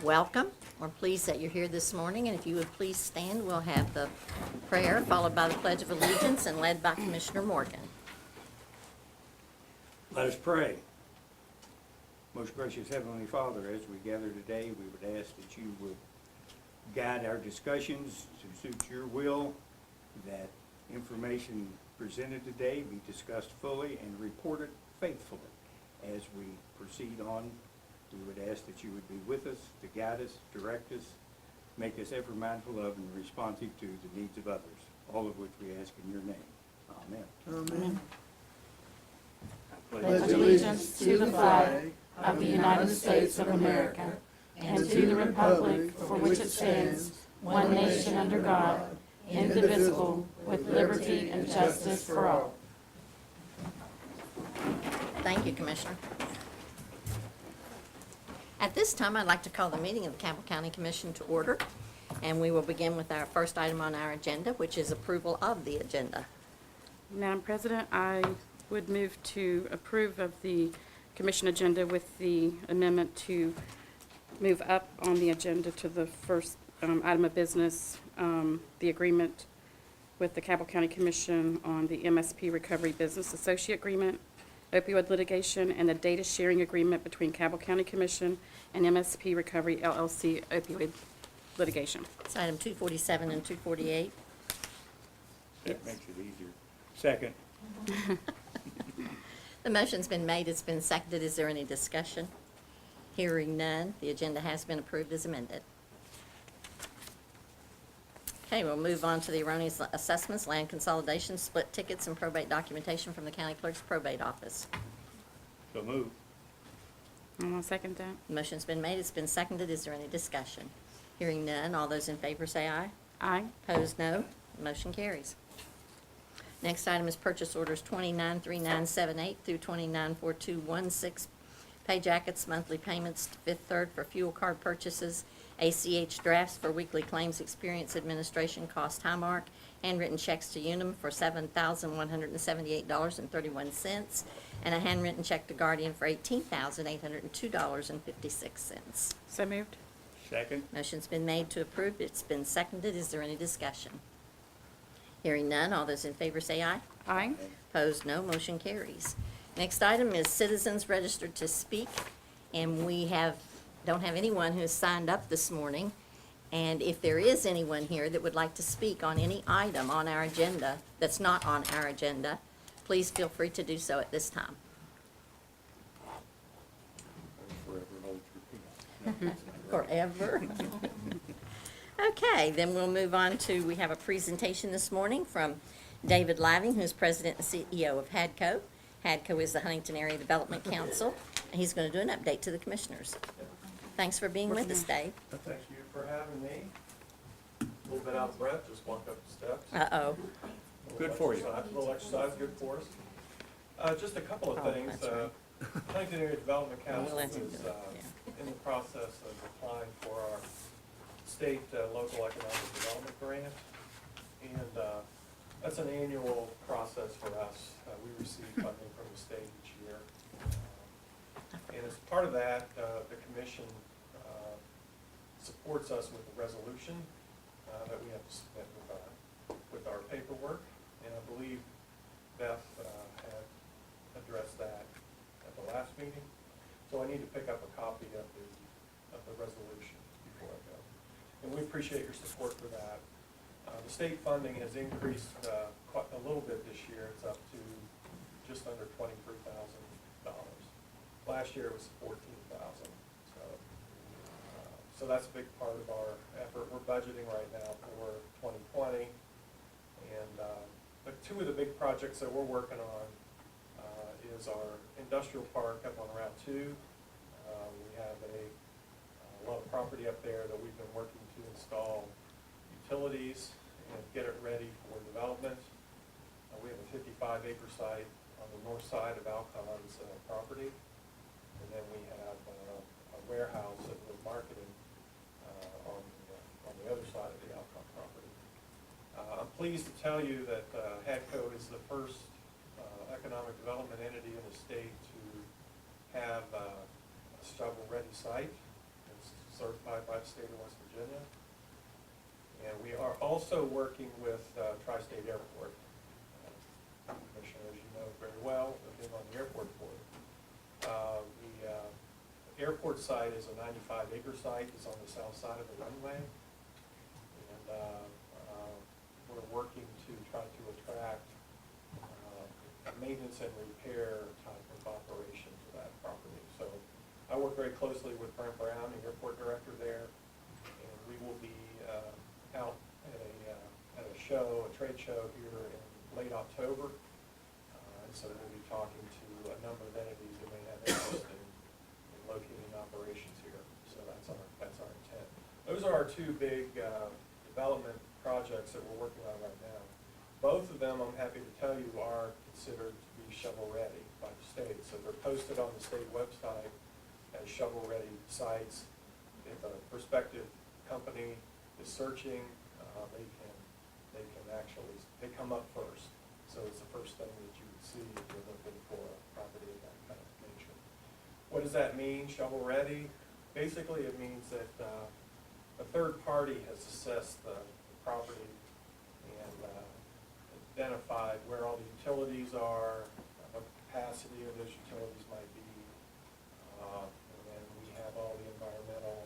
welcome. We're pleased that you're here this morning, and if you would please stand, we'll have the prayer followed by the Pledge of Allegiance and led by Commissioner Morgan. Let us pray. Most gracious Heavenly Father, as we gather today, we would ask that you would guide our discussions to suit your will, that information presented today be discussed fully and reported faithfully. As we proceed on, we would ask that you would be with us, to guide us, direct us, make us ever mindful of and responsive to the needs of others, all of which we ask in your name. Amen. Amen. Pledge allegiance to the flag of the United States of America and to the republic for which it stands, one nation under God, indivisible, with liberty and justice for all. Thank you, Commissioner. At this time, I'd like to call the meeting of the Campbell County Commission to order, and we will begin with our first item on our agenda, which is approval of the agenda. Madam President, I would move to approve of the commission agenda with the amendment to move up on the agenda to the first item of business, the agreement with the Cabell County Commission on the MSP Recovery Business Associate Agreement, opioid litigation, and the data sharing agreement between Cabell County Commission and MSP Recovery LLC opioid litigation. It's item 247 and 248. That makes it easier. Second. The motion's been made, it's been seconded. Is there any discussion? Hearing none, the agenda has been approved as amended. Okay, we'll move on to the erroneous assessments, land consolidation, split tickets, and probate documentation from the county clerk's probate office. So move. I'll second that. The motion's been made, it's been seconded. Is there any discussion? Hearing none, all those in favor say aye. Aye. Opposed, no. Motion carries. Next item is purchase orders 293978 through 294216. Pay jackets, monthly payments to Fifth Third for fuel card purchases, ACH drafts for weekly claims experience administration cost Highmark, handwritten checks to Unum for $7,178.31, and a handwritten check to Guardian for $18,802.56. So moved. Second. Motion's been made to approve. It's been seconded. Is there any discussion? Hearing none, all those in favor say aye. Aye. Opposed, no. Motion carries. Next item is citizens registered to speak, and we don't have anyone who has signed up this morning. And if there is anyone here that would like to speak on any item on our agenda that's not on our agenda, please feel free to do so at this time. Forever holds your peace. Forever. Okay, then we'll move on to, we have a presentation this morning from David Living, who's President and CEO of HADCO. HADCO is the Huntington Area Development Council, and he's going to do an update to the commissioners. Thanks for being with us, Dave. Thank you for having me. A little bit out of breath, just walked up the steps. Uh-oh. Good for you. A little exercise, good for us. Just a couple of Oh, things. that's right. Huntington Area Development We'll Council let is him do it, yeah. in the process of applying for our state local economic development grant. And that's an annual process for us. We receive funding from the state each year. And as part of that, the commission supports us with a resolution that we have to submit with our paperwork. And I believe Beth had addressed that at the last meeting. So I need to pick up a copy of the resolution before I go. And we appreciate your support for that. The state funding has increased quite a little bit this year. It's up to just under $23,000. Last year it was $14,000. So that's a big part of our effort. We're budgeting right now for 2020. And but two of the big projects that we're working on is our industrial park up on Route 2. We have a lot of property up there that we've been working to install utilities and get it ready for development. We have a 55-acre site on the north side of Alcon's property. And then we have a warehouse that we're marketing on the other side of the Alcon property. I'm pleased to tell you that HADCO is the first economic development entity in the state to have a shovel-ready site. It's certified certified by the state of West Virginia. And we are also working with Tri-State Airport. Commissioner, as you know very well, being on the airport board. The airport site is a 95-acre site. It's on the south side of the runway. And we're working to try to attract maintenance and repair type of operation to that property. So I work very closely with Brent Brown, the airport director there, and we will be out at a show, a trade show here in late October. And so we'll be talking to a number of entities that may have interest in locating operations here. So that's our intent. Those are our two big development projects that we're working on right now. Both of them, I'm happy to tell you, are considered to be shovel-ready by the state. So they're posted on the state website as shovel-ready sites. If a prospective company is searching, they come up first. So it's the first thing that you would see if you're looking for a property of that kind of nature. What does that mean, shovel-ready? Basically, it means that a third party has assessed the property and identified where all the utilities are, what the capacity of those utilities might be, and then we have all the environmental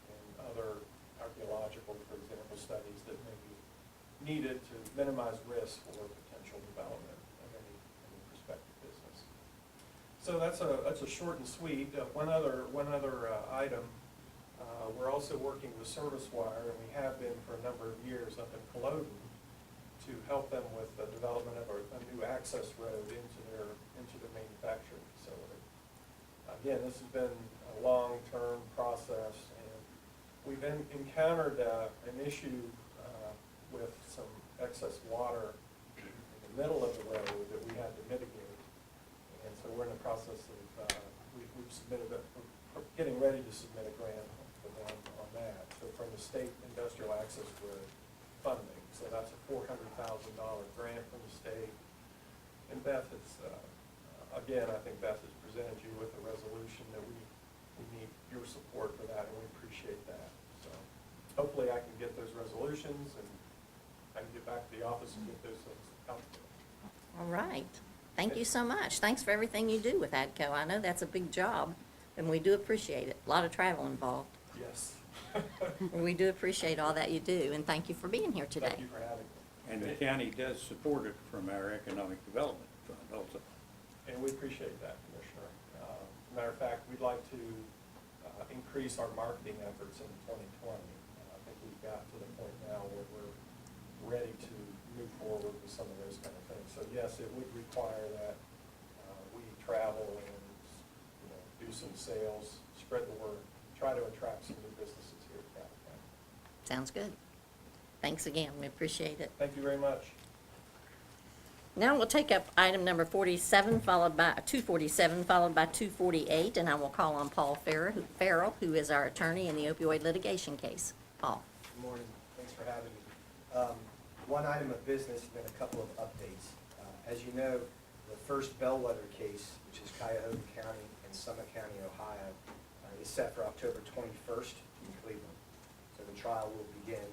and other archaeological, for example, studies that may be needed to minimize risk for potential development of any prospective business. So that's a short and sweet. One other item. We're also working with ServiceWire, and we have been for a number of years up in Culloden, to help them with the development of a new access road into their manufacturing facility. Again, this has been a long-term process, and we've encountered an issue with some excess water in the middle of the road that we had to mitigate. And so we're in the process of, we've submitted, we're getting ready to submit a grant for them on that. So from the state industrial access road funding. So that's a $400,000 grant from the state. And Beth has, again, I think Beth has presented you with a resolution that we need your support for that, and we appreciate that. So hopefully I can get those resolutions and I can get back to the office and get those things out there. All right. Thank you so much. Thanks for everything you do with ADCO. I know that's a big job, and we do appreciate it. A lot of travel involved. Yes. We do appreciate all that you do, and thank you for being here today. Thank you for having me. And the county does support it from our economic development fund also. And we appreciate that, Commissioner. Matter of fact, we'd like to increase our marketing efforts in 2020. I think we've got to the point now where we're ready to move forward with some of those kind of things. So yes, it would require that we travel and do some sales, spread the word, try to attract some new businesses here at Cabot County. Sounds good. Thanks again. We appreciate it. Thank you very much. Now we'll take up item number 47, followed by 247, followed by 248, and I will call on Paul Farrell, who is our attorney in the opioid litigation case. Paul. Good morning. Thanks for having me. One item of business and then a couple of updates. As you know, the first bellwether case, which is Cuyahoga County and Summit County, Ohio, is set for October 21st in Cleveland. So the trial will begin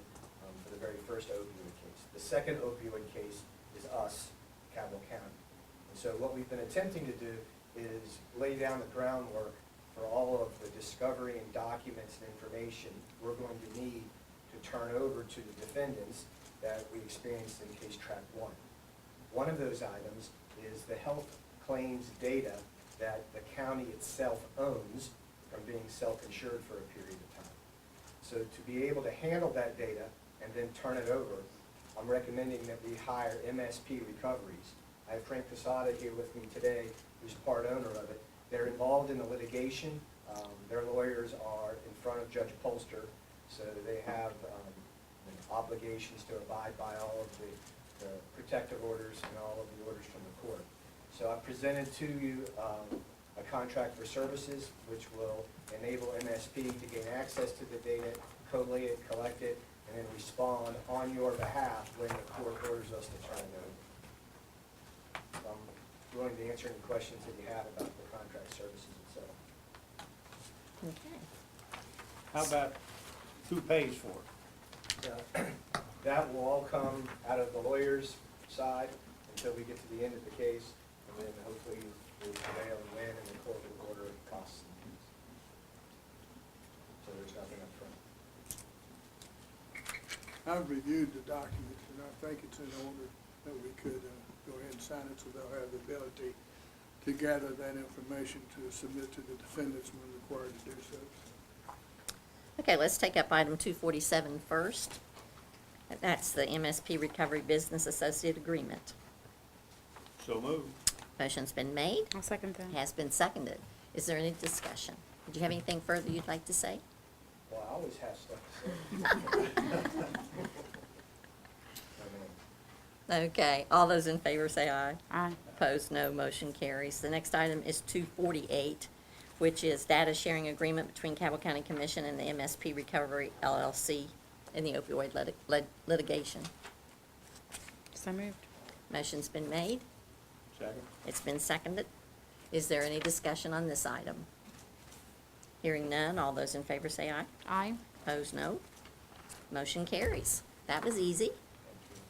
for the very first opioid case. The second opioid case is us, Cabell County. And so what we've been attempting to do is lay down the groundwork for all of the discovery and documents and information we're going to need to turn over to the defendants that we experienced in case track 1. One of those items is the health claims data that the county itself owns from being self-insured for a period of time. So to be able to handle that data and then turn it over, I'm recommending that we hire MSP Recoveries. I have Frank Casada here with me today, who's part owner of it. They're involved in the litigation. Their lawyers are in front of Judge Polster, so they have obligations to abide by all of the protective orders and all of the orders from the court. So I've presented to you a contract for services, which will enable MSP to gain access to the data, collate it, collect it, and then respond on your behalf when the court orders us to turn it over. So I'm willing to answer any questions that you have about the contract services itself. Okay. How about who pays for it? That will all come out of the lawyer's side until we get to the end of the case, and then hopefully we'll prevail and win, and the court will order costs and fees. So there's nothing up front. I've reviewed the documents, and I think it's in order that we could go ahead and sign it, so they'll have the ability to gather that information to submit to the defendants when required to do so. Okay, let's take up item 247 first. That's the MSP Recovery Business Associate Agreement. So moved. Motion's been made, I'll second that. has been seconded. Is there any discussion? Did you have anything further you'd like to say? Well, I always have stuff to say. I mean, Okay, all those in favor say aye. Aye. Opposed, no. Motion carries. The next item is 248, which is data sharing agreement between Cabell County Commission and the MSP Recovery LLC in the opioid litigation. So moved. Motion's been made. Second. It's been seconded. Is there any discussion on this item? Hearing none, all those in favor say aye. Aye. Opposed, no. Motion carries. That was easy. thank you.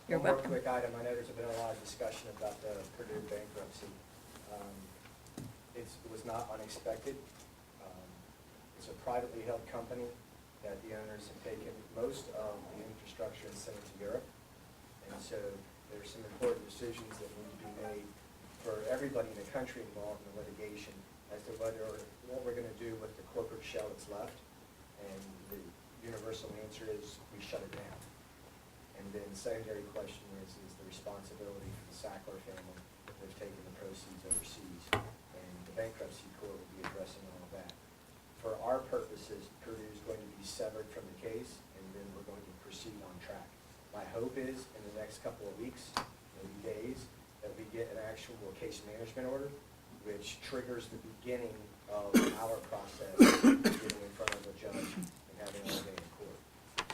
You're One more welcome. quick item, I know there's been a lot of discussion about the Purdue bankruptcy. It was not unexpected. It's a privately held company that the owners have taken most of the infrastructure and sent it to Europe. And so there's some important decisions that need to be made for everybody in the country involved in the litigation as to whether, or what we're gonna do with the corporate shell that's left. And the universal answer is we shut it down. And then the secondary question is the responsibility for the Sackler family if they've taken the proceeds overseas. And the bankruptcy court will be addressing all of that. For our purposes, Purdue is going to be severed from the case, and then we're going to proceed on track. My hope is in the next couple of weeks, maybe days, that we get an actual case management order, which triggers the beginning of our process, getting in front of a judge and having our day in court.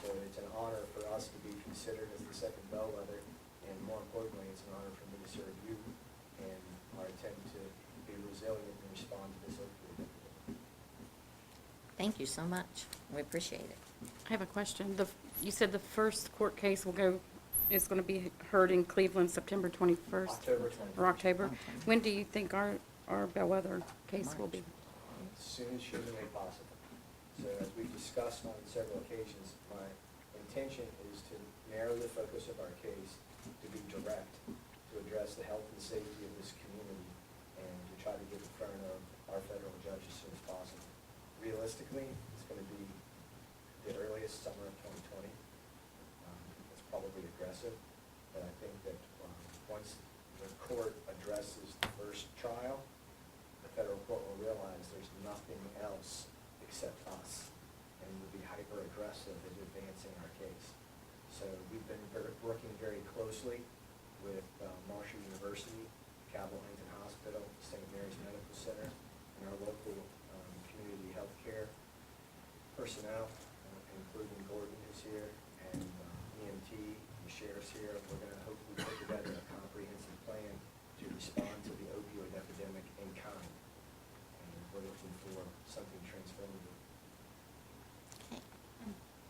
So it's an honor for us to be considered as the second bellwether, and more importantly, it's an honor for me to serve you and our attempt to be resilient and respond to this opioid epidemic. Thank you so much. We appreciate it. I have a question. You said the first court case is going to be heard in Cleveland September 21st? October 21st. Or October. When do you think our bellwether case will be? As soon as humanly possible. So as we've discussed on several occasions, my intention is to narrow the focus of our case to be direct, to address the health and safety of this community, and to try to get in front of our federal judge as soon as possible. Realistically, it's going to be the earliest summer of 2020. It's probably aggressive, but I think that once the court addresses the first trial, the federal court will realize there's nothing else except us, and will be hyper-aggressive in advancing our case. So we've been working very closely with Marshall University, Cabell Huntington Hospital, St. Mary's Medical Center, and our local community health care personnel, including Gordon who's here, and EMT, and the sheriff's here. We're going to hopefully put together a comprehensive plan to respond to the opioid epidemic in kind. And we're looking for something transformative. Okay.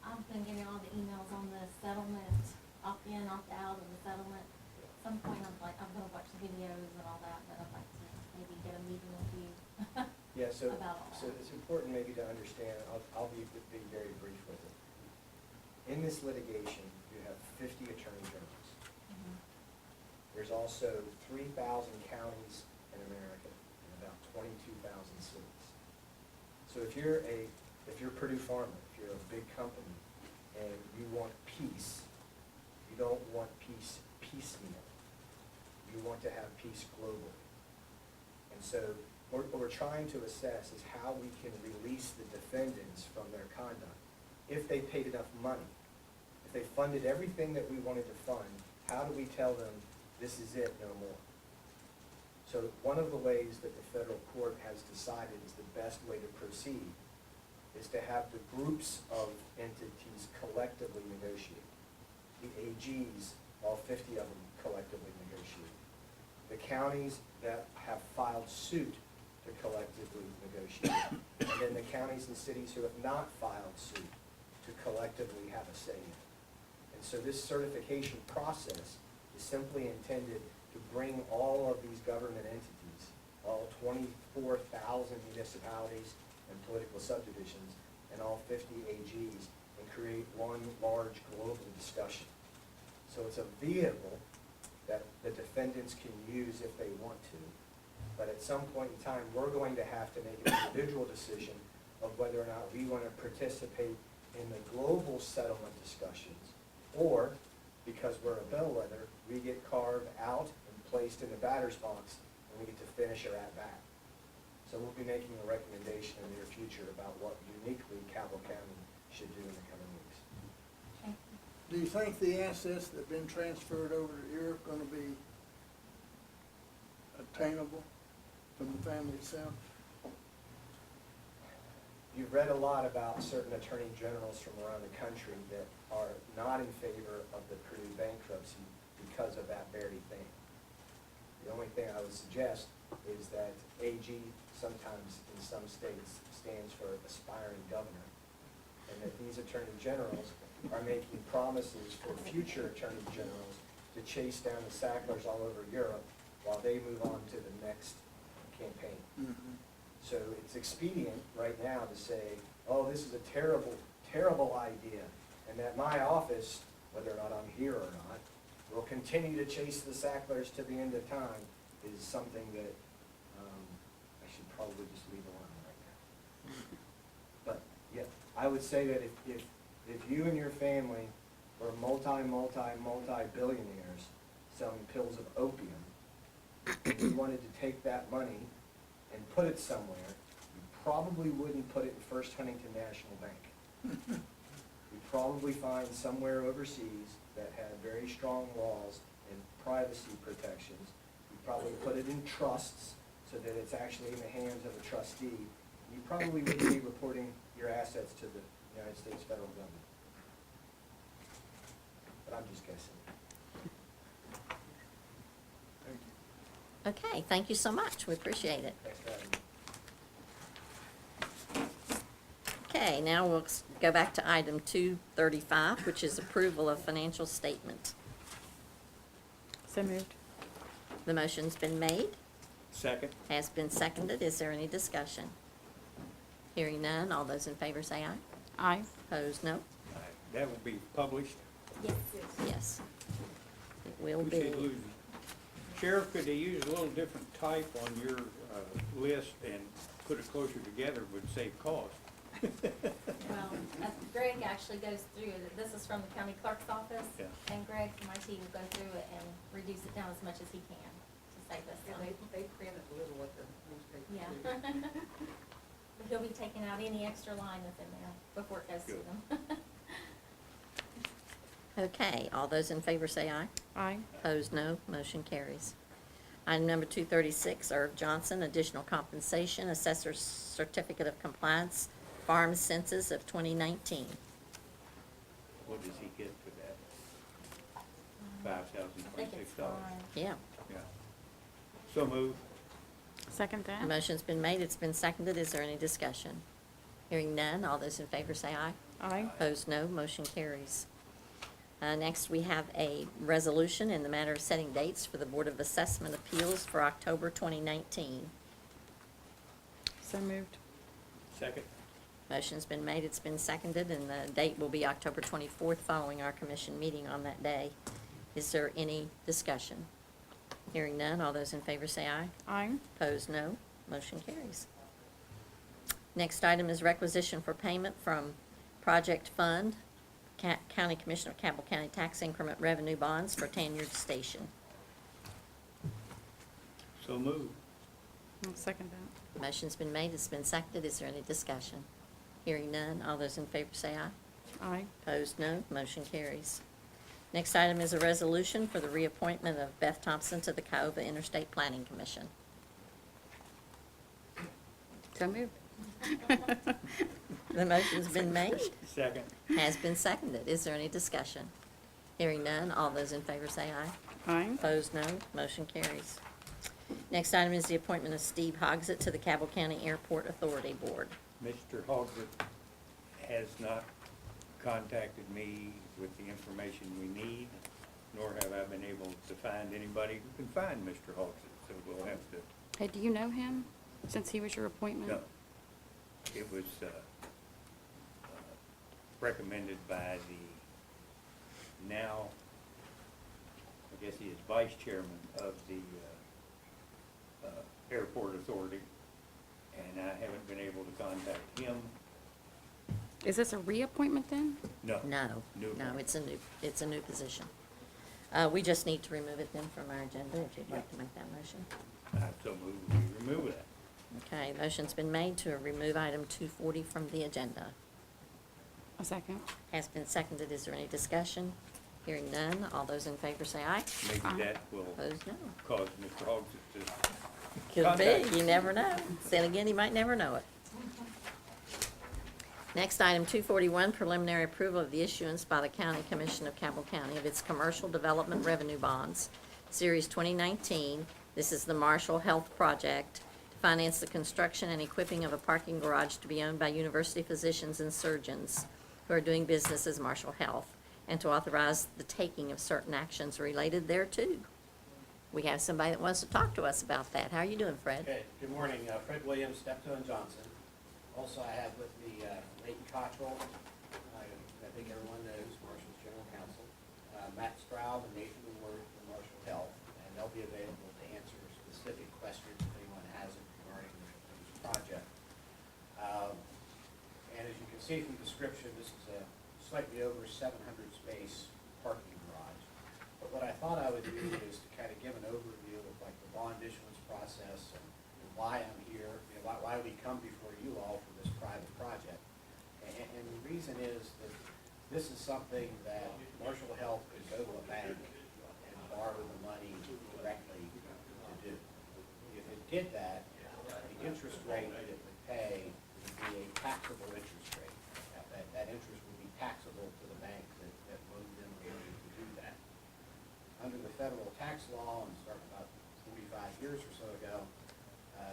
I've been getting all the emails on the settlement, opt-in, opt-out of the settlement. At some point, I'm gonna watch the videos and all that, but I'd like to maybe get a meeting with you. Yeah, so, About all so that. it's important maybe to understand, I'll be very brief with it. In this litigation, you have 50 attorney generals. Mhm. There's also 3,000 counties in America and about 22,000 cities. So if you're Purdue Pharma, if you're a big company and you want peace, you don't want peace piecemeal. You want to have peace globally. And so what we're trying to assess is how we can release the defendants from their conduct. If they paid enough money, if they funded everything that we wanted to fund, how do we tell them this is it, no more? So one of the ways that the federal court has decided is the best way to proceed is to have the groups of entities collectively negotiate. The AGs, all 50 of them collectively negotiate. The counties that have filed suit to to collectively negotiate. And then the counties and cities who have not filed suit to collectively have a say in it. And so this certification process is simply intended to bring all of these government entities, all 24,000 municipalities and political subdivisions, and all 50 AGs, and create one large global discussion. So it's a vehicle that the defendants can use if they want to, but at some point in time, we're going to have to make an individual decision of whether or not we want to participate in the global settlement discussions, or, because we're a bellwether, we get carved out and placed in the batter's box, and we get to finish our at-bat. So we'll be making a recommendation in the near future about what uniquely Cabell County should do in the coming weeks. Okay. Do you think the assets that have been transferred over to Europe gonna be attainable from the family itself? You've read a lot about certain attorney generals from around the country that are not in favor of the Purdue bankruptcy because of that very thing. The only thing I would suggest is that AG sometimes in some states stands for aspiring governor, and that these attorney generals are making promises for future attorney generals to chase down the Sacklers all over Europe while they move on to the next campaign. Mm-hmm. So it's expedient right now to say, oh, this is a terrible, terrible idea, and that my office, whether or not I'm here or not, will continue to chase the Sacklers to the end of time, is something that I should probably just leave alone right now. But, yeah, I would say that if you and your family were multi-billionaires selling pills of opium, and you wanted to take that money and put it somewhere, you probably wouldn't put it in First Huntington National Bank. You'd probably find somewhere overseas that had very strong laws and privacy protections. You'd probably put it in trusts so that it's actually in the hands of a trustee. You probably wouldn't be reporting your assets to the United States federal government. But I'm just guessing. Thank you. Okay, thank you so much. We appreciate it. Thanks for having me. Okay, now we'll go back to item 235, which is approval of financial statement. So moved. The motion's been made, Second? has been seconded. Is there any discussion? Hearing none, all those in favor say aye. Aye. Opposed, no. That will be published. Yes. Yes. It will We be. should lose it. Sheriff, could they use a little different type on your list and put it closer together, would save cost? Well, Greg actually goes through it. This is from the county clerk's office. Yeah. And Greg from IT will go through it and reduce it down as much as he can to save us Yeah, some. they print it a little at the newspaper. Yeah. too. But he'll be taking out any extra line that's in there before it goes to Good. them. Okay, all those in favor say aye. Aye. Opposed, no. Motion carries. Item number 236, Irv Johnson, additional compensation, assessor's certificate of compliance, farm census of 2019. What does he get for that? I think it's $5,026. fine. Yeah. Yeah. So move. Second The that. motion's been made, it's been seconded. Is there any discussion? Hearing none, all those in favor say aye. Aye. Opposed, no. Motion carries. Next, we have a resolution in the matter of setting dates for the Board of Assessment Appeals for October 2019. So moved. Second? Motion's been made, it's been seconded, and the date will be October 24th, following our commission meeting on that day. Is there any discussion? Hearing none, all those in favor say aye. Aye. Opposed, no. Motion carries. Next item is requisition for payment from Project Fund, County Commissioner of Cabell County Tax Increment Revenue Bonds for Tanyard Station. So move. I'll second that. Motion's been made, it's been seconded. Is there any discussion? Hearing none, all those in favor say aye. Aye. Opposed, no. Motion carries. Next item is a resolution for the reappointment of Beth Thompson to the Cuyahoga Interstate Planning Commission. So moved. The motion's been made, Second? has been seconded. Is there any discussion? Hearing none, all those in favor say aye. Aye. Opposed, no. Motion carries. Next item is the appointment of Steve Hogsett to the Cabell County Airport Authority Board. Mr. Hogsett has not contacted me with the information we need, nor have I been able to find anybody who can find Mr. Hogsett, so we'll have to, Hey, do you know him, since he was your appointment? no. It was recommended by the now, I guess he is vice chairman of the Airport Authority, and I haven't been able to contact him. Is this a reappointment then? No. No, New no, appointment. it's a new position. We just need to remove it then from our agenda, if you'd like to make that motion. I so move we remove that. Okay, motion's been made to remove item 240 from the agenda. A second. Has been seconded. Is there any discussion? Hearing none. All those in favor say aye. Maybe Aye. that will Opposed, no. cause Mr. Hogsett to Could Contact. be, you never know. Then again, he might never know it. Next, item 241, preliminary approval of the issuance by the County Commission of Cabell County of its Commercial Development Revenue Bonds, Series 2019. This is the Marshall Health Project to finance the construction and equipping of a parking garage to be owned by university physicians and surgeons who are doing business as Marshall Health, and to authorize the taking of certain actions related thereto. We have somebody that wants to talk to us about that. How are you doing, Fred? Okay, good morning, Fred Williams, Steptoe and Johnson. Also, I have with me Leighton Cottrell, I think everyone knows, Marshall's General Counsel, Matt Straub and Nathan Ward from Marshall Health, and they'll be available to answer specific questions if anyone has it regarding this project. And as you can see from the description, this is a slightly over 700 space parking garage. But what I thought I would do is to kind of give an overview of like the bond issuance process and why I'm here, why we come before you all for this private project. And the reason is that this is something that Marshall Health could go to a bank and borrow the money directly to do. If it did that, the interest rate that it would pay would be a taxable interest rate. That interest would be taxable to the bank that loaned them the money to do that. Under the federal tax law, and starting about 45 years or so ago,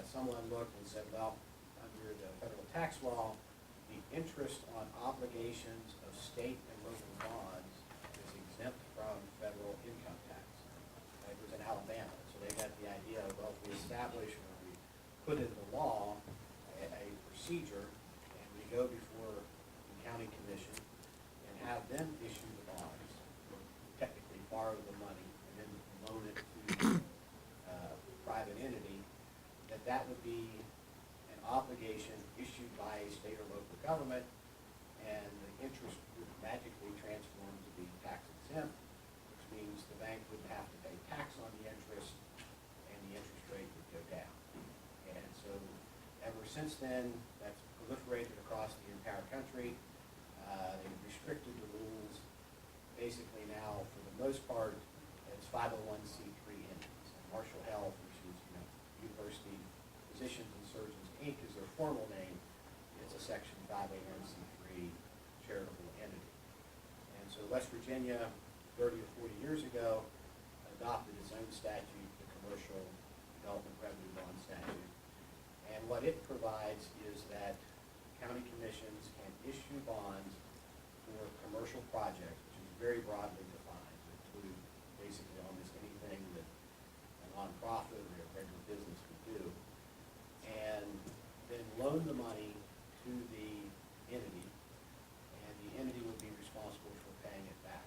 someone looked and said, well, under the federal tax law, the interest on obligations of state and local bonds is exempt from federal income tax. It was in Alabama, so they got the idea of, well, if we establish or we put into law a procedure, and we go before the county commission and have them issue the bonds, or technically borrow the money and then loan it to a private entity, that would be an obligation issued by a state or local government, and the interest would magically transform to be tax exempt, which means the bank wouldn't have to pay tax on the interest, and the interest rate would go down. And so ever since then, that's proliferated across the entire country. They've restricted the rules. Basically now, for the most part, it's 501c3 entities. And Marshall Health, which is, University Physicians and Surgeons, Inc. is their formal name. It's a Section 501c3 charitable entity. And so West Virginia, 30 or 40 years ago, adopted its own statute, the Commercial Development Revenue Bond Statute. And what it provides is that county commissions can issue bonds for commercial projects, which is very broadly defined, to include basically almost anything that a nonprofit or a regular business could do, and then loan the money to the entity, and the entity will be responsible for paying it back.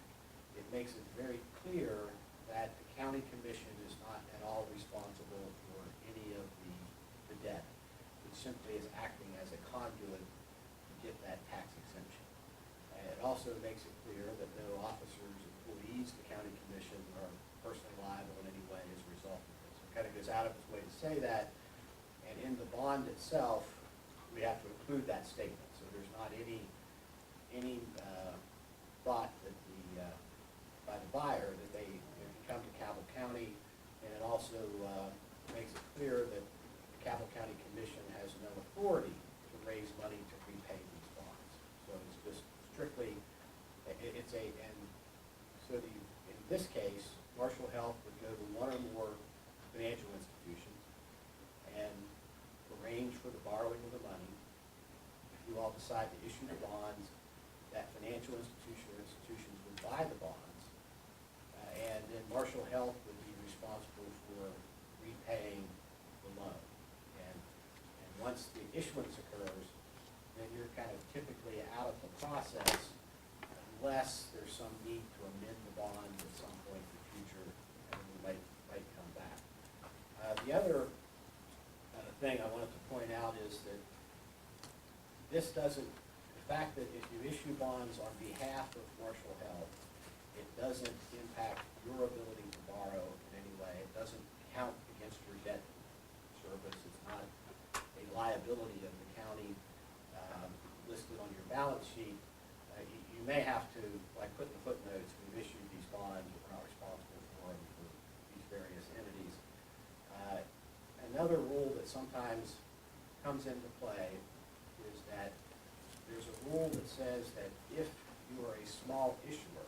It makes it very clear that the county commission is not at all responsible for any of the debt. It simply is acting as a conduit to get that tax exemption. And it also makes it clear that no officers, employees, the county commission are personally liable in any way as a result of this. It kind of goes out of its way to say that, and in the bond itself, we have to include that statement. So there's not any thought that by the buyer that they can come to Cabell County, and it also makes it clear that the Cabell County Commission has no authority to raise money to repay these bonds. So it's just strictly, in this case, Marshall Health would go to one or more financial institutions for the borrowing of the money. If you all decide to issue the bonds, that financial institution or institutions would buy the bonds, and then Marshall Health would be responsible for repaying the loan. And once the issuance occurs, then you're kind of typically out of the process unless there's some need to amend the bond at some point in the future, and we might come back. The other thing I wanted to point out is that this doesn't, the fact that if you issue bonds on behalf of Marshall Health, it doesn't impact your ability to borrow in any way. It doesn't count against your debt service. It's not a liability of the county listed on your balance sheet. You may have to, like, put in the footnotes, we've issued these bonds, but we're not responsible for them for these various entities. Another rule that sometimes comes into play is that there's a rule that says that if you are a small issuer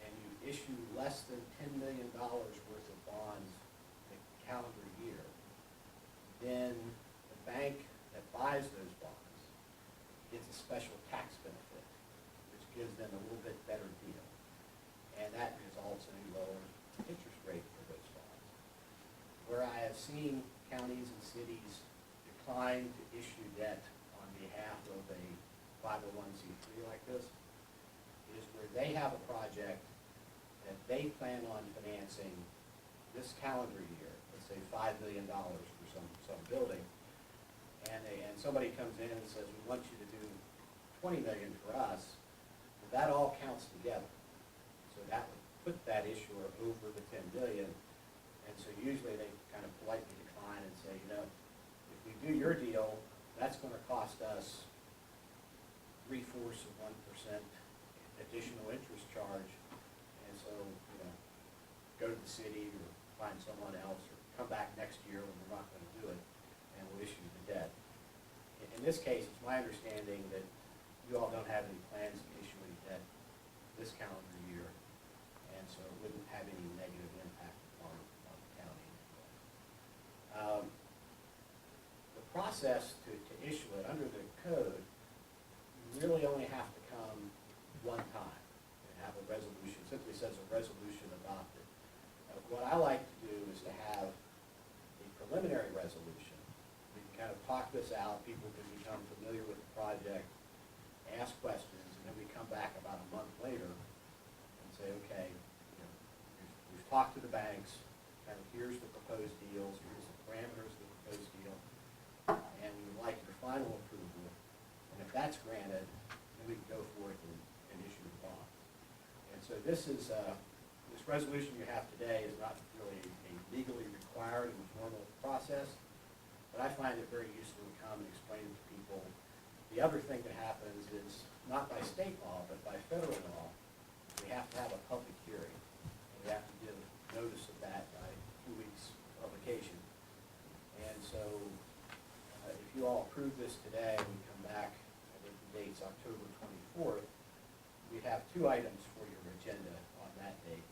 and you issue less than $10 million worth of bonds in a calendar year, then the bank that buys those bonds gets a special tax benefit, which gives them a little bit better deal. And that results in a lower interest rate for those bonds. Where I have seen counties and cities decline to issue debt on behalf of a 501c3 like this is where they have a project that they plan on financing this calendar year, let's say $5 million for some building, and somebody comes in and says, we want you to do $20 million for us. Well, that all counts together. So that would put that issuer over the $10 million. And so usually they kind of politely decline and say, you know, if we do your deal, that's going to cost us 3/4 of 1% additional interest charge. And so, you know, go to the city or find someone else or come back next year when we're not going to do it and we'll issue the debt. In this case, it's my understanding that you all don't have any plans to issue any debt this calendar year, and so it wouldn't have any negative impact on the county. The process to issue it under the code, you really only have to come one time and have a resolution, simply says a resolution adopted. What I like to do is to have a preliminary resolution. We can kind of talk this out, people can become familiar with the project, ask questions, and then we come back about a month later and say, okay, you know, we've talked to the banks, kind of here's the proposed deals, here's the parameters of the proposed deal, and we would like your final approval. And if that's granted, then we can go forth and issue the bond. And so this is, this resolution you have today is not really a legally required and formal process, but I find it very useful to come and explain it to people. The other thing that happens is, not by state law, but by federal law, we have to have a public hearing. And we have to give notice of that by 2 weeks publication. And so, if you all approve this today, we come back, I think the date's October 24th, we have 2 items for your agenda on that date.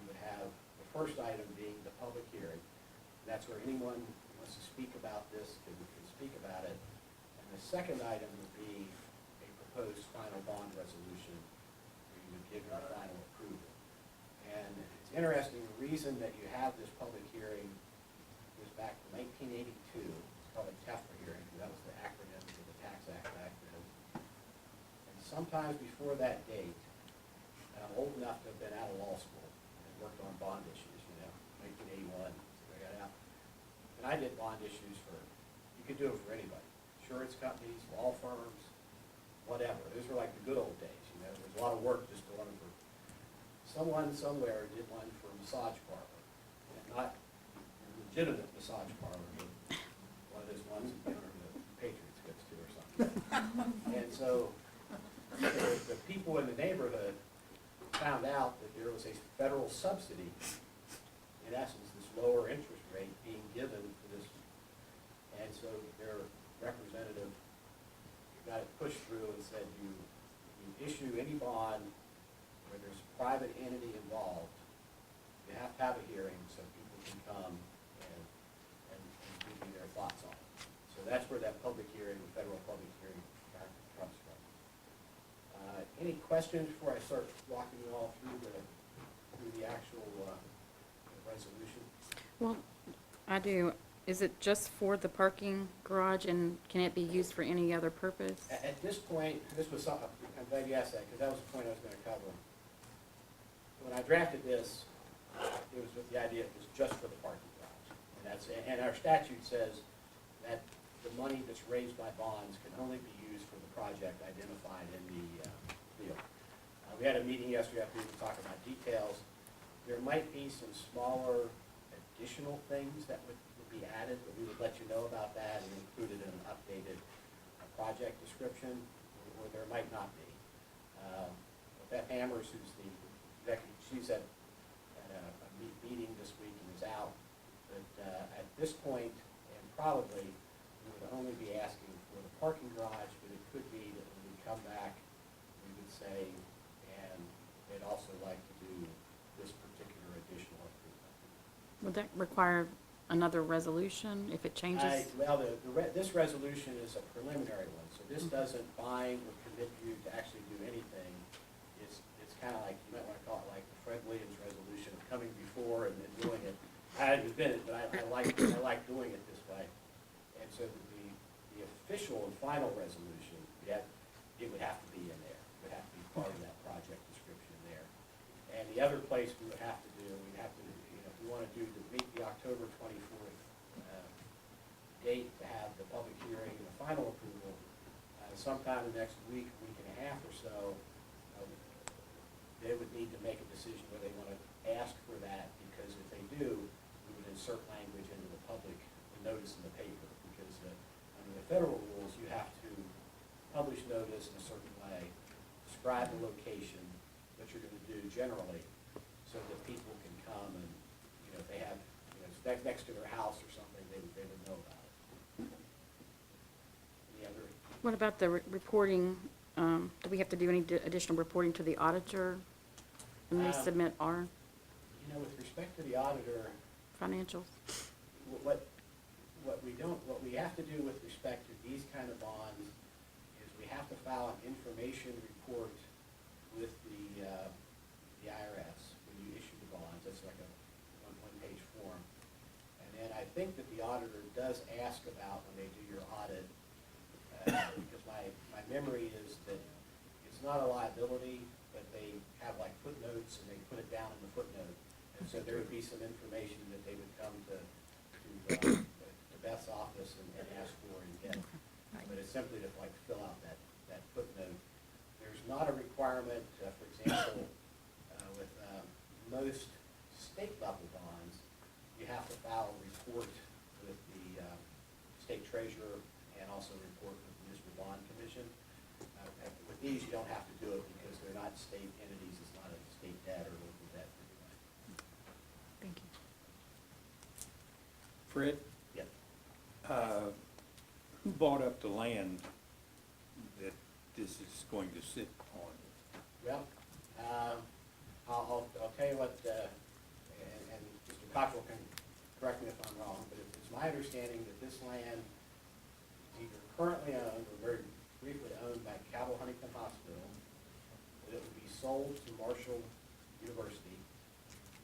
We would have the first item being the public hearing. That's where anyone who wants to speak about this can speak about it. And the second item would be a proposed final bond resolution where you would give your final approval. And it's interesting, the reason that you have this public hearing goes back to 1982. It's called a TEFRA hearing, that was the acronym for the Tax Act back then. And sometimes before that date, and I'm old enough to have been out of law school and worked on bond issues, you know, 1981, so I got out. And I did bond issues for, you could do it for anybody. Insurance companies, law firms, whatever. Those were like the good old days, you know. There was a lot of work just going for, someone somewhere did one for a massage parlor. And not a legitimate massage parlor, but one of those ones that the owner of the Patriots goes to or something. And so the people in the neighborhood found out that there was a federal subsidy, in essence, this lower interest rate being given for this. And so their representative got it pushed through and said, you issue any bond where there's a private entity involved, you have to have a hearing so people can come and give you their thoughts on it. So that's where that public hearing, the federal public hearing comes from. Any questions before I start walking you all through the actual resolution? Well, I do. Is it just for the parking garage, and can it be used for any other purpose? At this point, this was something, I'm glad you asked that, because that was the point I was gonna cover. When I drafted this, it was with the idea it was just for the parking garage. And our statute says that the money that's raised by bonds can only be used for the project identified in the deal. We had a meeting yesterday after we talked about details. There might be some smaller additional things that would be added, but we would let you know about that and include it in an updated project description, or there might not be. Beth Hammers, who's the executive, she's at a meeting this week and is out. But at this point, and probably, we would only be asking for the parking garage, but it could be that when we come back, we would say, and they'd also like to do this particular additional improvement. Would that require another resolution if it changes? Well, this resolution is a preliminary one, so this doesn't bind or commit you to actually do anything. It's kind of like, you might want to call it like the Fred Williams resolution of coming before and doing it. I haven't been it, but I like doing it this way. And so the official and final resolution, it would have to be in there. It would have to be part of that project description there. And the other place we would have to do, we'd have to, if we want to meet the October 24th date to have the public hearing and the final approval, sometime the next week and a half or so, they would need to make a decision whether they want to ask for that, because if they do, we would insert language into the public notice in the paper, because under the federal rules, you have to publish notice in a certain way, describe the location, what you're going to do generally, so that people can come and, if they have, next to their house or something, they would know about it. Any other? What about the reporting? Do we have to do any additional reporting to the auditor when we submit our With respect to the auditor, financials? what we have to do with respect to these kind of bonds is we have to file an information report with the IRS when you issue the bonds. That's like a one-page form. And then I think that the auditor does ask about when they do your audit, because my memory is that it's not a liability, but they have like footnotes and they put it down in the footnote. And so there would be some information that they would come to Beth's office and ask for and get. But it's simply to like fill out that footnote. There's not a requirement, for example, with most state level bonds, you have to file a report with the state treasurer and also a report with the municipal bond commission. With these, you don't have to do it because they're not state entities. It's not a state debt or local debt anyway. Thank you. Fred, Yep. who bought up the land that this is going to sit on? Well, I'll tell you what, and Mr. Cottrell can correct me if I'm wrong, but it's my understanding that this land is either currently owned or very briefly owned by Cabell Huntington Hospital, that it would be sold to Marshall University,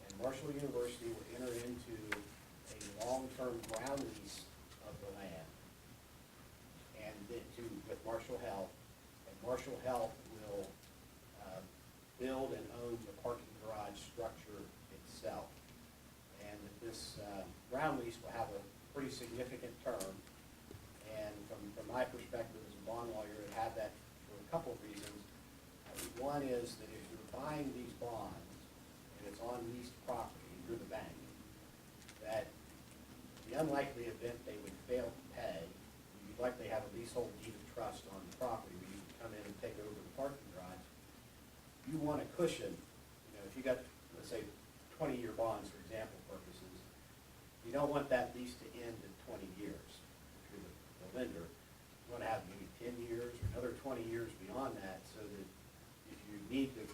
and Marshall University will enter into a long-term ground lease of the land, and with Marshall Health, and Marshall Health will build and own the parking garage structure itself. And that this ground lease will have a pretty significant term. And from my perspective as a bond lawyer, it had that for a couple of reasons. One is that if you're buying these bonds and it's on leased property, you're the bank, that the unlikely event they would fail to pay, you'd likely have a leasehold deed of trust on the property where you can come in and take over the parking garage. You want a cushion, if you got, let's say, 20-year bonds for example purposes, you don't want that lease to end in 20 years if you're the lender. You want to have maybe 10 years or another 20 years beyond that, so that if you need to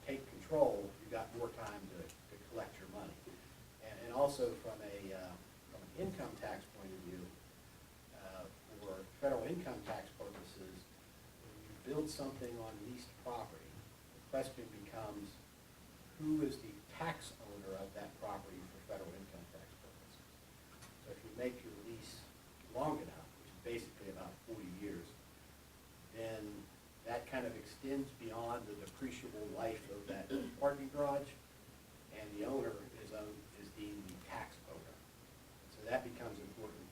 take control, you've got more time to collect your money. And also from an income tax point of view, build something on leased property, the question becomes, who is the tax owner of that property for federal income tax purposes? So if you make your lease long enough, which is basically about 40 years, then that kind of extends beyond the depreciable life of that parking garage, and the owner is deemed the tax owner. So that becomes important.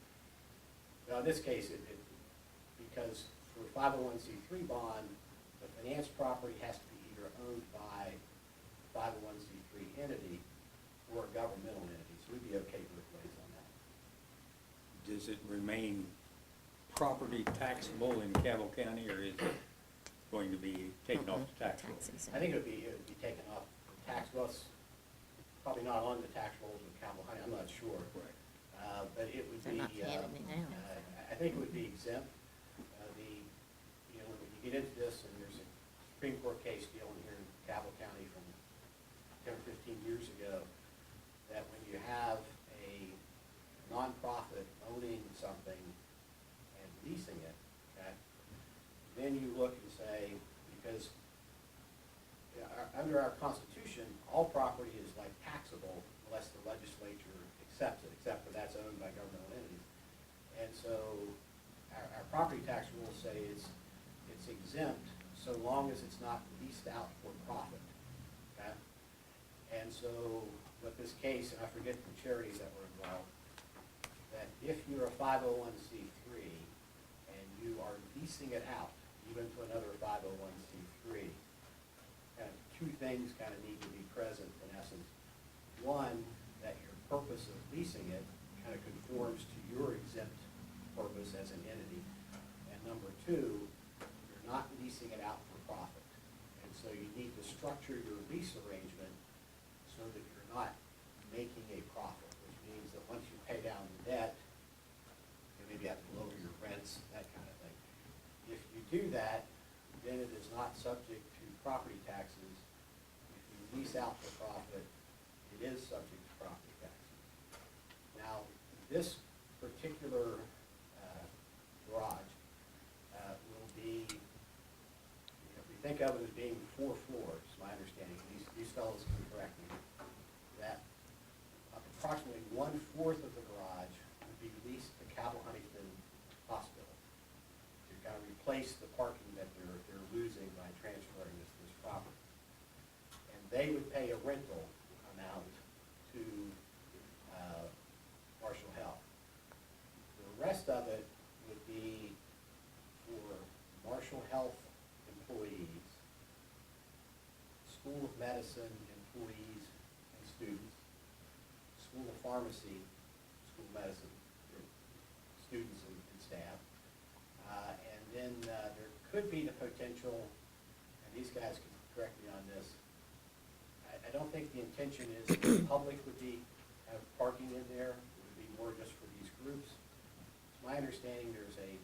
Now, in this case, because for a 501c3 bond, the finance property has to be either owned by a 501c3 entity or a governmental entity, so we'd be okay both ways on that. Does it remain property taxable in Cabell County, or is it going to be taken off the tax roll? I think it would be taken off the tax, well, it's probably not on the tax rolls in Campbell County, I'm not sure. Right. But it would They're be, not handing it now. I think it would be exempt. When you get into this, and there's a Supreme Court case dealing here in Cabell County from 10 or 15 years ago, that when you have a nonprofit owning something and leasing it, okay, then you look and say, because under our Constitution, all property is like taxable unless the legislature accepts it, except for that's owned by governmental entities. And so our property tax rules say it's exempt so long as it's not leased out for profit, okay? And so with this case, and I forget the charities that were involved, that if you're a 501c3 and you are leasing it out, even to another 501c3, kind of two things kind of need to be present in essence. One, that your purpose of leasing it kind of conforms to your exempt purpose as an entity. And number two, you're not leasing it out for profit. And so you need to structure your lease arrangement so that you're not making a profit, which means that once you pay down the debt, you maybe have to lower your rents, that kind of thing. If you do that, then it is not subject to property taxes. If you lease out for profit, it is subject to property taxes. Now, this particular garage will be, if we think of it as being 4 floors, my understanding, these fellows can correct me, that approximately 1/4 of the garage would be leased to Cabell Huntington Hospital to kind of replace the parking that they're losing by transferring this property. And they would pay a rental amount to Marshall Health. The rest of it would be for Marshall Health employees, School of Medicine employees and students, School of Pharmacy, School of Medicine, students and staff. And then there could be the potential, and these guys can correct me on this, I don't think the intention is that the public would have parking in there. It would be more just for these groups. It's my understanding there's a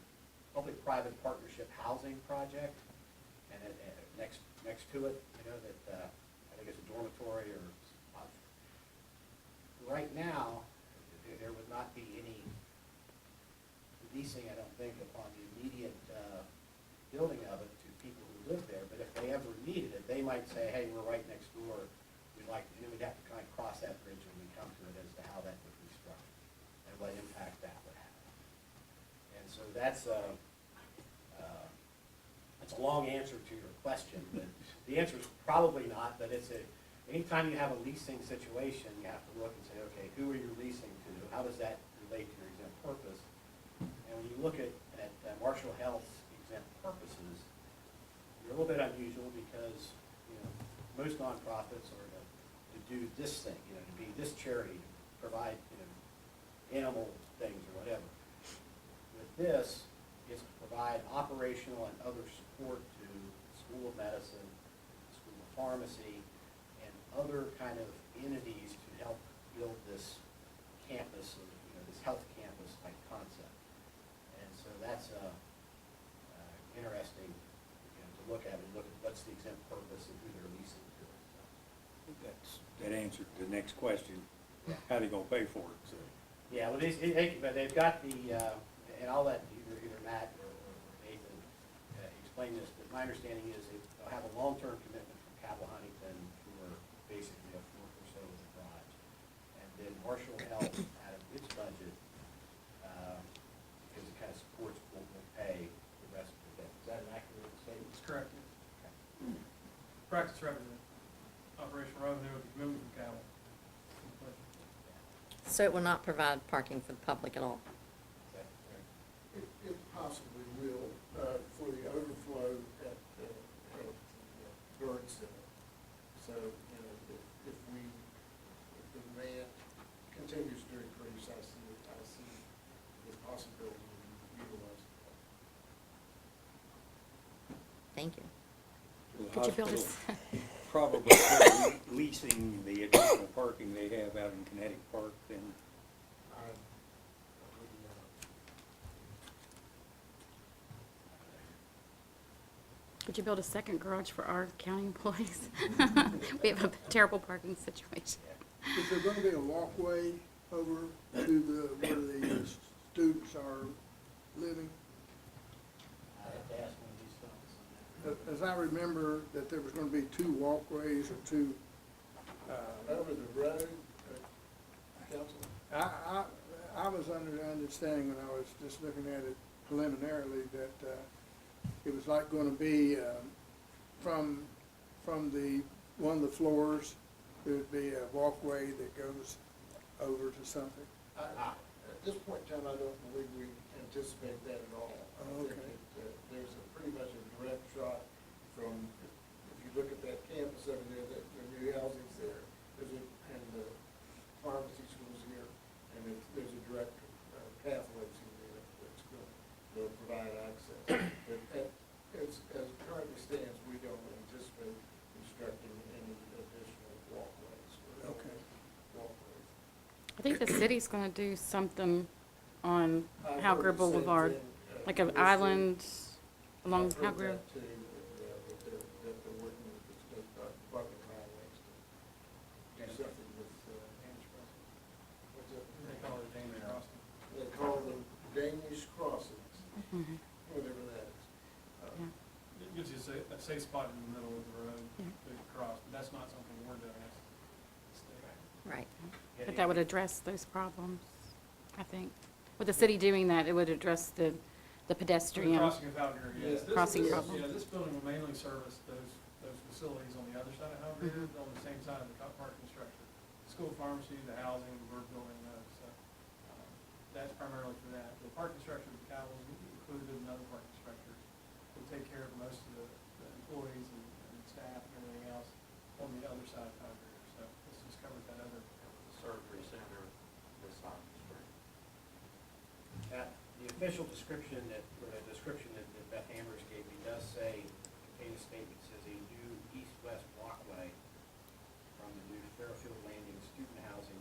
public-private partnership housing project, and next to it, that I think it's a dormitory or right now, there would not be any leasing, I don't think, upon the immediate building of it to people who live there. But if they ever needed it, they might say, hey, we're right next door. And then we'd have to kind of cross that bridge when we come to it as to how that would be structured and what impact that would have. And so that's a long answer to your question, but the answer is probably not, but anytime you have a leasing situation, you have to look and say, okay, who are you leasing to? How does that relate to your exempt purpose? And when you look at Marshall Health's exempt purposes, you're a little bit unusual because, most nonprofits are to do this thing, to be this charity, to provide, animal things or whatever. With this, it's to provide operational and other support to the School of Medicine, the School of Pharmacy, and other kind of entities to help build this campus, this health campus type concept. And so that's interesting to look at what's the exempt purpose and who they're leasing to. That answered the next question, how they gonna pay for it, so. Yeah, well, but they've got the, and I'll let either Matt or Nathan explain this, but my understanding is they'll have a long-term commitment from Cabell Huntington for basically a fourth or so of the garage. And then Marshall Health, out of its budget, because it kind of supports what will pay the rest of the debt. Is that an accurate statement? That's correct. Practice revenue, operational revenue will be moved from Cabell. So it will not provide parking for the public at all? Is that correct? It possibly will, for the overflow at the Bird Center. So, you know, if the demand continues to increase, I see the possibility of utilizing that. Thank you. The Could you build hospital us? probably leasing the additional parking they have out in Kinetic Park, then I wouldn't know. Could you build a second garage for our county employees? We have a terrible parking situation. Is there gonna be a walkway over to where the students are living? I have to ask one of these fellows on that. As I remember, that there was gonna be two walkways or two, over the road, Council? I was under the understanding when I was just looking at it preliminarily that, it was like gonna be, from one of the floors, there would be a walkway that goes over to something. At this point in time, I don't believe we anticipate that at all. I think Okay. that, there's pretty much a direct shot from, if you look at that campus over there, the new housing's there, and the pharmacy school's here, and there's a direct pathway to there that's going to provide access. But as it currently stands, we don't anticipate constructing any additional walkways or Okay. walkways. I think the city's gonna do something on I've Howe heard Grill the same Boulevard, thing, like an listed. island along I've heard Howe Grill. that too, that they're working with the state Department of Highways to do something with, what's it? They call it Danish Crossing. They call them Danish crossings, Mhm. whatever that is. It gives you a safe spot in the middle of the road Yeah. to cross, but that's not something we're doing. That's the state. Right. But that would address those problems, I think. With the city doing that, it would address the For the pedestrian. crossing of Valkyrie, yes. This- Crossing this- problem. Yeah, this building will mainly service those facilities on the other side of Valkyrie, Mhm. on the same side of the parking structure. School pharmacy, the housing, we're building those, so, that's primarily for that. The parking structure of the Cabell is included in other parking structures. We'll take care of most of the employees and staff and everything else on the other side of Valkyrie, so this just covers that other. Surgery center, this on the street. The official description that Beth Amherst gave me does say, contain a statement, says a new east-west walkway from the new Fairfield Landing student housing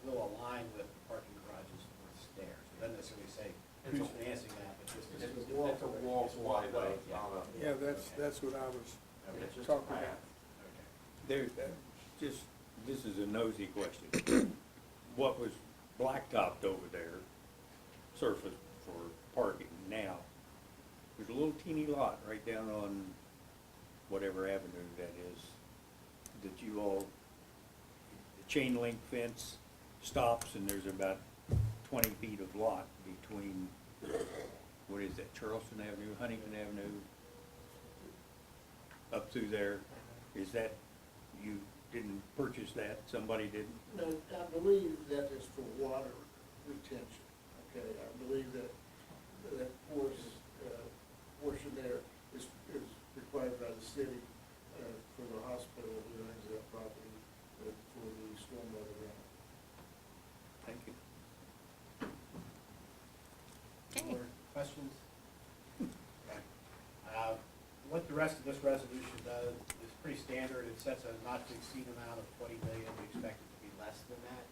will align with the parking garages north stairs. It doesn't necessarily say who's financing that, but just. It's a walkway, not a. Yeah, that's what I was Okay. It's just a talking path. about. Okay. this is a nosy question. What was blacktopped over there, surface for parking now, there's a little teeny lot right down on whatever avenue that is, that you all, the chain link fence stops and there's about 20 feet of lot between, what is that, Charleston Avenue, Huntington Avenue, up through there. Is that, you didn't purchase that, somebody didn't? No, I believe that is for water retention, okay? I believe that portion there is required by the city, for the hospital who owns that property, for the stormwater runoff. Thank you. Okay. More questions? Okay. What the rest of this resolution does is pretty standard. It sets a not to exceed amount of 20 million. We expect it to be less than that.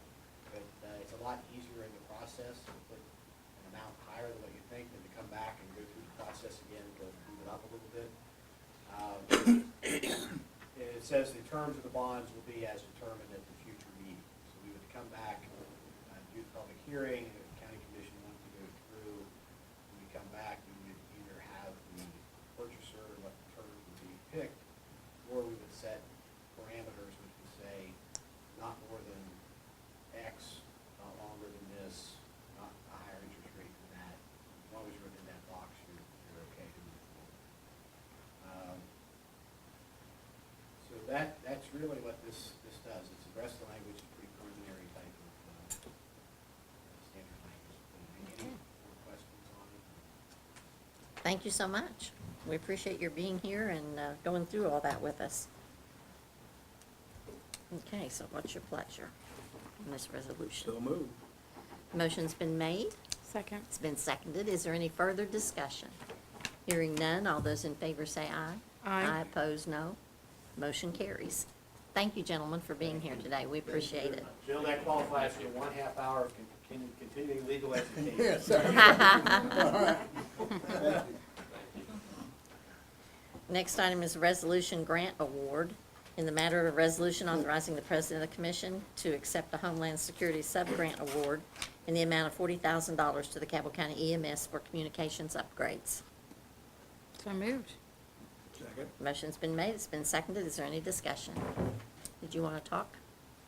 But it's a lot easier in the process to put an amount higher than what you think than to come back and go through the process again and go move it up a little bit. It says the terms of the bonds will be as determined at the future meeting. So we would come back, do the public hearing, if the county commission wanted to go through, when we come back, we would either have the this does. It's the rest of the language is pretty preliminary type of standard language. Any more questions on it? Thank you so much. We appreciate your being here and going through all that with us. Okay, so what's your pleasure on this resolution? So moved. Motion's been made. Second. It's been seconded. Is there any further discussion? Hearing none, all those in favor say aye. Aye. Opposed, no. Motion carries. Thank you, gentlemen, for being here today. We appreciate it. Jill, that qualifies for 1/2 hour of continuing legal education. Yes. Next item is a resolution grant award. In the matter of a resolution authorizing the president of the commission to accept a Homeland Security sub-grant award in the amount of $40,000 to the Cabell County EMS for communications upgrades. So moved. Second. Motion's been made, it's been seconded. Is there any discussion? Did you want to talk?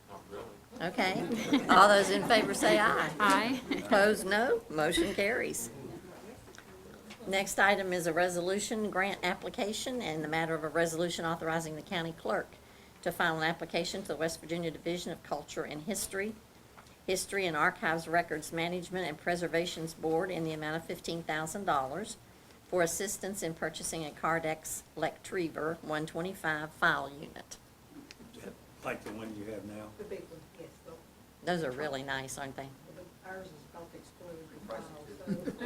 Not really. Okay. All those in favor say aye. Aye. Opposed, no. Motion carries. Next item is a resolution grant application and the matter of a resolution authorizing the county clerk to file an application to the West Virginia Division of Culture and History, History and Archives Records Management and Preservations Board in the amount of $15,000 for assistance in purchasing a Cardex Lectriever 125 file unit. Like the one you have now? The big one, yes, Those are really nice, aren't they? ours is about to explode in files,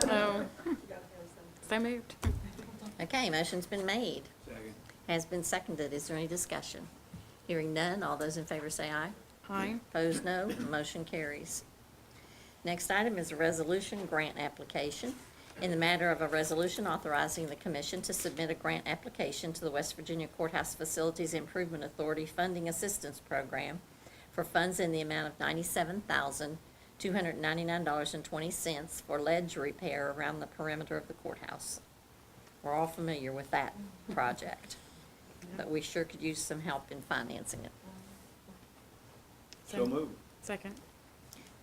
so. Oh. You gotta have some. So moved. Okay, motion's been made, Second. has been seconded. Is there any discussion? Hearing none, all those in favor say aye. Aye. Opposed, no. Motion carries. Next item is a resolution grant application. In the matter of a resolution authorizing the commission to submit a grant application to the West Virginia Courthouse Facilities Improvement Authority Funding Assistance Program for funds in the amount of $97,299.20 for ledge repair around the perimeter of the courthouse. We're all familiar with that project, but we sure could use some help in financing it. So moved. Second.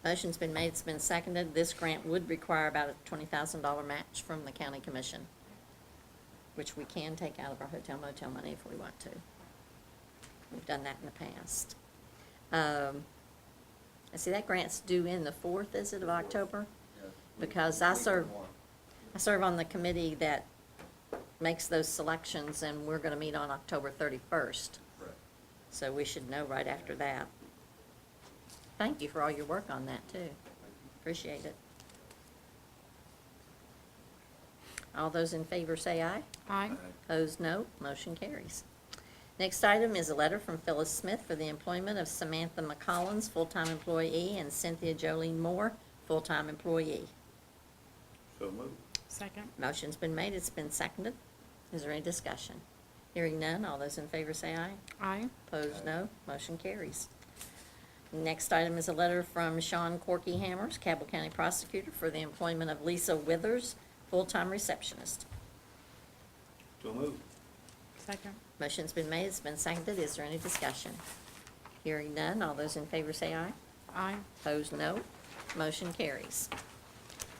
Motion's been made, it's been seconded. This grant would require about a $20,000 match from the county commission, which we can take out of our hotel motel money if we want to. We've done that in the past. I see that grant's due in the 4th, is it, of October? Because I serve on the committee that makes those selections, and we're gonna meet on October 31st. So we should know right after that. Thank you for all your work on that, too. Appreciate it. All those in favor say aye. Aye. Opposed, no. Motion carries. Next item is a letter from Phyllis Smith for the employment of Samantha McCollins, full-time employee, and Cynthia Jolene Moore, full-time employee. So moved. Second. Motion's been made, it's been seconded. Is there any discussion? Hearing none, all those in favor say aye. Aye. Opposed, no. Motion carries. Next item is a letter from Sean Corky Hammers, Cabell County Prosecutor, for the employment of Lisa Withers, full-time receptionist. So moved. Second. Motion's been made, it's been seconded. Is there any discussion? Hearing none, all those in favor say aye. Aye. Opposed, no. Motion carries.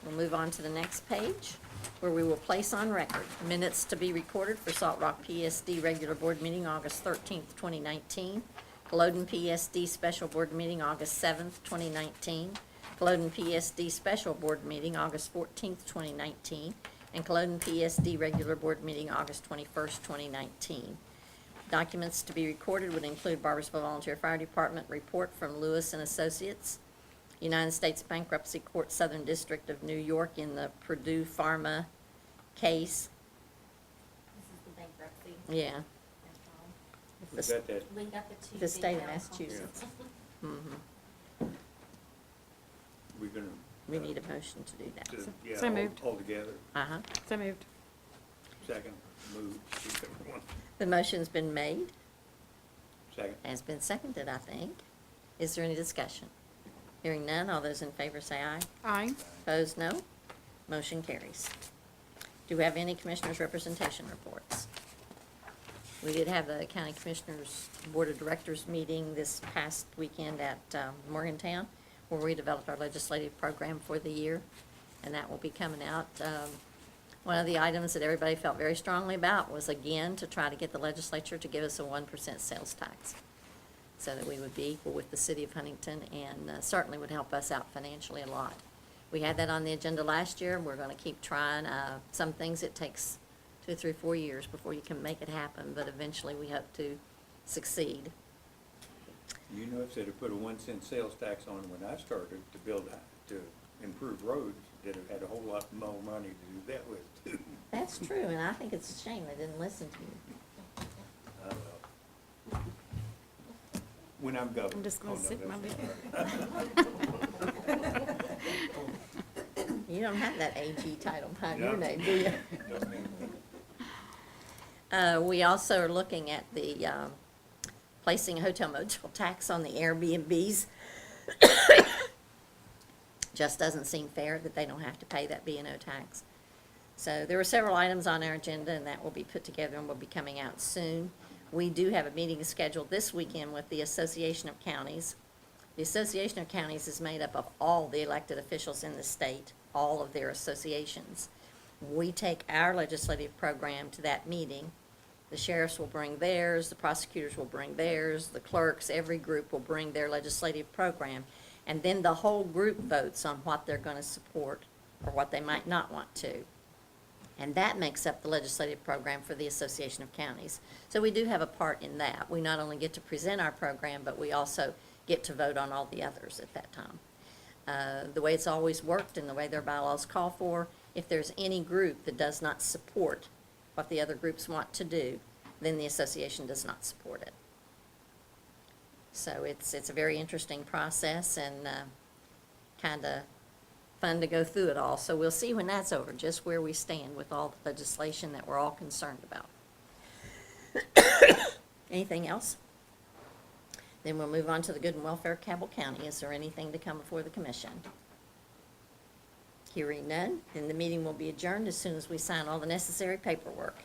We'll move on to the next page, where we will place on record minutes to be recorded for Salt Rock PSD regular board meeting August 13th, 2019, Culloden PSD special board meeting August 7th, 2019, Culloden PSD special board meeting August 14th, 2019, and Culloden PSD regular board meeting August 21st, 2019. Documents to be recorded would include Barboursville Volunteer Fire Department report from Lewis and Associates, United States Bankruptcy Court Southern District of New York in the Purdue Pharma case. This is the bankruptcy. Yeah. We got that. We got the two. The state of details. Massachusetts. Mhm. We're gonna. We need a motion to do that. Yeah, So moved. all together. Uh-huh. So moved. Second. Moved. Whichever one. The motion's been made, Second. has been seconded, I think. Is there any discussion? Hearing none, all those in favor say aye. Aye. Opposed, no. Motion carries. Do we have any commissioners' representation reports? We did have the County Commissioners Board of Directors meeting this past weekend at Morgantown, where we developed our legislative program for the year, and that will be coming out. One of the items that everybody felt very strongly about was, again, to try to get the legislature to give us a 1% sales tax. so that we would be equal with the city of Huntington, and certainly would help us out financially a lot. We had that on the agenda last year, and we're gonna keep trying. Some things it takes 2, 3, 4 years before you can make it happen, but eventually we hope to succeed. You know, if they'd have put a 1 cent sales tax on when I started to build, to improve roads, they'd have had a whole lot more money to do that with too. That's true, and I think it's a shame they didn't listen to you. Well. When I'm governor. I'm just gonna Oh, no, sit my that's bed. You don't have that AG title behind your No. name, do you? We also are looking at the, placing a hotel motel tax on the Airbnbs. Just doesn't seem fair that they don't have to pay that B&O tax. So there were several items on our agenda, and that will be put together and will be coming out soon. We do have a meeting scheduled this weekend with the Association of Counties. The Association of Counties is made up of all the elected officials in the state, all of their associations. We take our legislative program to that meeting. The sheriffs will bring theirs, the prosecutors will bring theirs, the clerks, every group will bring their legislative program. And then the whole group votes on what they're gonna support or what they might not want to. And that makes up the legislative program for the Association of Counties. So we do have a part in that. We not only get to present our program, but we also get to vote on all the others at that time. The way it's always worked and the way their bylaws call for, if there's any group that does not support what the other groups want to do, then the association does not support it. So it's a very interesting process and kind of fun to go through it all. So we'll see when that's over, just where we stand with all the legislation that we're all concerned about. Anything else? Then we'll move on to the Good and Welfare of Cabell County. Is there anything to come before the commission? Hearing none, then the meeting will be adjourned as soon as we sign all the necessary paperwork.